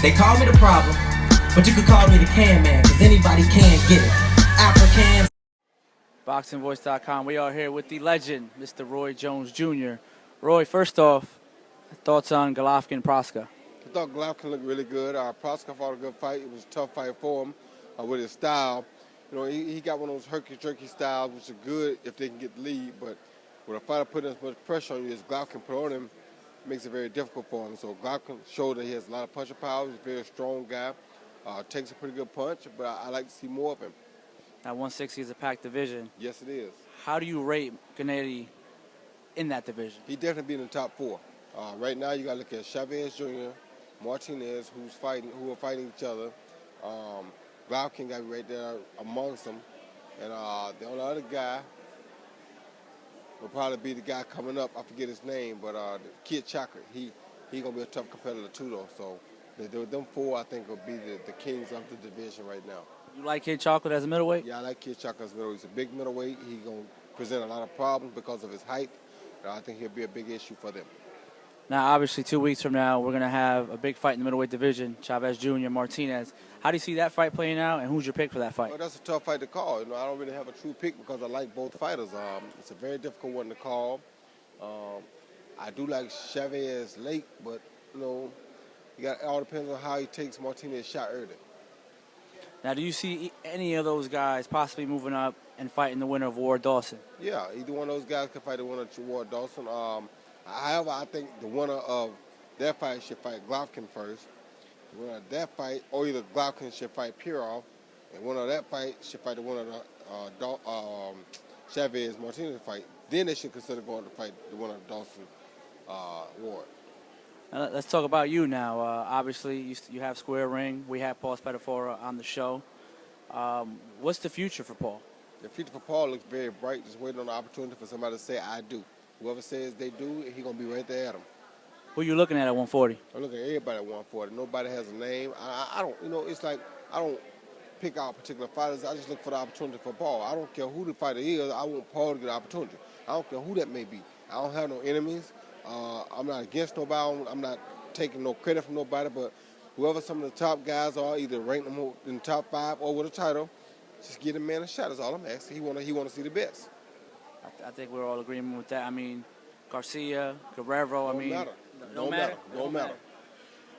They call me the problem, but you could call me the can man, because anybody can get it. Africans. BoxingVoice.com. We are here with the legend, Mr. Roy Jones Jr. Roy, first off, thoughts on Golovkin-Proska? I thought Golovkin looked really good. Proska fought a good fight. It was a tough fight for him with his style. You know, he got one of those herky-jerky styles, which is good if they can get the lead. But when a fighter putting as much pressure on you as Golovkin put on him, it makes it very difficult for him. So Golovkin showed that he has a lot of punching power. He's a very strong guy. Takes a pretty good punch, but I like to see more of him. Now, 160 is a packed division. Yes, it is. How do you rate Gennady in that division? He definitely be in the top four. Right now, you got to look at Chavez Jr., Martinez, who are fighting each other. Golovkin got to be right there amongst them. And the only other guy will probably be the guy coming up. I forget his name, but the Kid Chocolate. He going to be a tough competitor too, though. So them four, I think, will be the kings of the division right now. You like Kid Chocolate as a middleweight? Yeah, I like Kid Chocolate as a middleweight. He's a big middleweight. He's going to present a lot of problems because of his height. I think he'll be a big issue for them. Now, obviously, 2 weeks from now, we're going to have a big fight in the middleweight division, Chavez Jr., Martinez. How do you see that fight playing out, and who's your pick for that fight? Well, that's a tough fight to call. You know, I don't really have a true pick because I like both fighters. It's a very difficult one to call. I do like Chavez late, but, you know, it all depends on how he takes Martinez's shot early. Now, do you see any of those guys possibly moving up and fighting the winner of Ward Dawson? Yeah, either one of those guys could fight the winner of Ward Dawson. However, I think the winner of that fight should fight Golovkin first. The winner of that fight, or either Golovkin should fight Pirov, and the winner of that fight should fight the winner of the Chavez-Martinez fight. Then they should consider going to fight the winner of Dawson Ward. Let's talk about you now. Obviously, you have Square Ring. We have Paul Spadafora on the show. What's the future for Paul? The future for Paul looks very bright. Just waiting on the opportunity for somebody to say, I do. Whoever says they do, he's going to be right there at him. Who are you looking at 140? I'm looking at everybody at 140. Nobody has a name. I don't, you know, it's like I don't pick out particular fighters. I just look for the opportunity for Paul. I don't care who the fighter is. I want Paul to get the opportunity. I don't care who that may be. I don't have no enemies. I'm not against nobody. I'm not taking no credit from nobody, but whoever some of the top guys are, either rank them in the top 5 or with a title, just give the man a shot. That's all I'm asking. He want to see the best. I think we're all agreement with that. I mean, Garcia, Guerrero. Don't matter.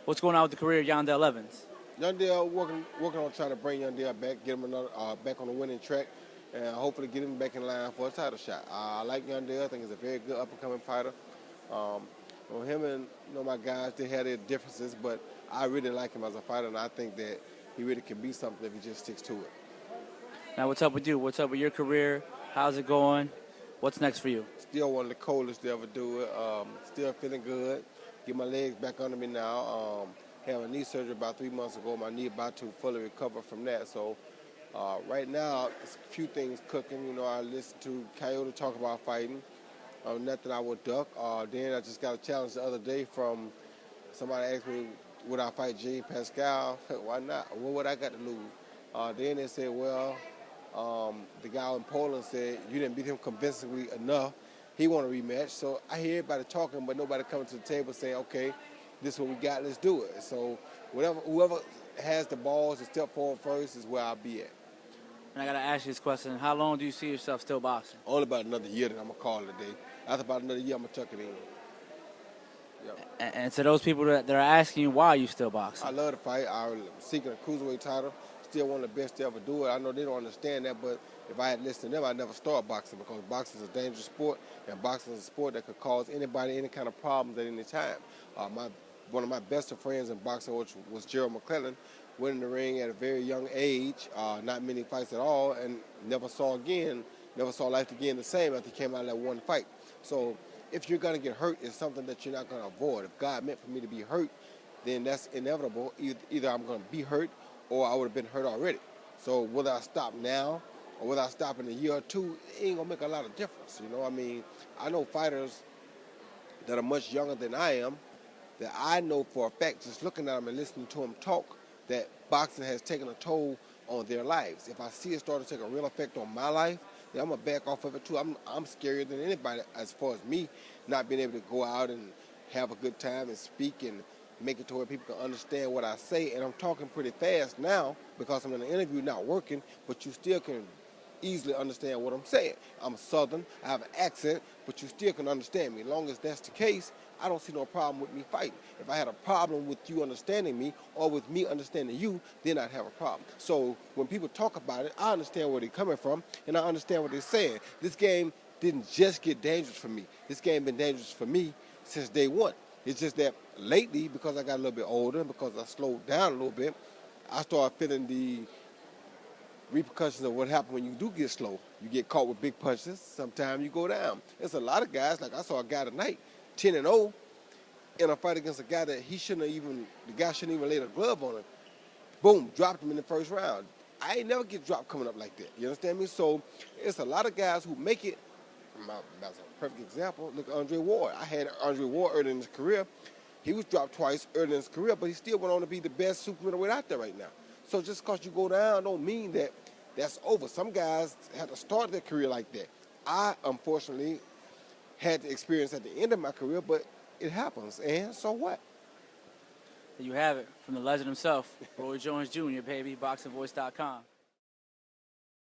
What's going on with the career of Yandel Evans? Yandel working on trying to bring Yandel back, get him another back on the winning track, and hopefully get him back in line for a title shot. I like Yandel. I think he's a very good up-and-coming fighter. Him and my guys, they had their differences, but I really like him as a fighter, and I think that he really can be something if he just sticks to it. Now, what's up with you? What's up with your career? How's it going? What's next for you? Still one of the coldest to ever do it. Still feeling good. Get my legs back under me now. Had a knee surgery about 3 months ago. My knee about to fully recover from that. So right now, there's a few things cooking. You know, I listened to Coyote talk about fighting. Nothing I would duck. Then I just got a challenge the other day from somebody asked me, would I fight Jay Pascal? Why not? What would I got to lose? Then they said, well, the guy in Poland said, you didn't beat him convincingly enough. He want a rematch. So I hear everybody talking, but nobody coming to the table saying, okay, this is what we got, let's do it. So whoever has the balls to step forward first is where I'll be at. And I got to ask you this question. How long do you see yourself still boxing? Only about another year, then I'm going to call it a day. After about another year, I'm going to tuck it in. Yep. And to those people that are asking you, why are you still boxing? I love to fight. I'm seeking a cruiserweight title. Still one of the best to ever do it. I know they don't understand that, but if I had listened to them, I'd never start boxing because boxing is a dangerous sport, and boxing is a sport that could cause anybody any kind of problems at any time. One of my best of friends in boxing, which was Gerald McClellan, went in the ring at a very young age, not many fights at all, and never saw life again the same after he came out of that one fight. So if you're going to get hurt, it's something that you're not going to avoid. If God meant for me to be hurt, then that's inevitable. Either I'm going to be hurt or I would have been hurt already. So whether I stop now or whether I stop in a year or two, it ain't going to make a lot of difference. You know, I mean, I know fighters that are much younger than I am that I know for a fact, just looking at them and listening to them talk, that boxing has taken a toll on their lives. If I see it start to take a real effect on my life, then I'm going to back off of it too. I'm scarier than anybody as far as me not being able to go out and have a good time and speak and make it to where people can understand what I say. And I'm talking pretty fast now because I'm in an interview not working, but you still can easily understand what I'm saying. I'm Southern, I have an accent, but you still can understand me. As long as that's the case, I don't see no problem with me fighting. If I had a problem with you understanding me or with me understanding you, then I'd have a problem. So when people talk about it, I understand where they're coming from and I understand what they're saying. This game didn't just get dangerous for me. This game been dangerous for me since day one. It's just that lately, because I got a little bit older, because I slowed down a little bit, I started feeling the repercussions of what happens when you do get slow. You get caught with big punches, sometimes you go down. There's a lot of guys, like I saw a guy tonight, 10-0, in a fight against a guy that the guy shouldn't even lay the glove on him. Boom, dropped him in the first round. I ain't never get dropped coming up like that. You understand me? So it's a lot of guys who make it. That's a perfect example. Look at Andre Ward. I had Andre Ward early in his career. He was dropped twice early in his career, but he still went on to be the best super middleweight out there right now. So just because you go down don't mean that that's over. Some guys had to start their career like that. I, unfortunately, had the experience at the end of my career, but it happens. And so what? There you have it from the legend himself, Roy Jones Jr., baby, boxingvoice.com.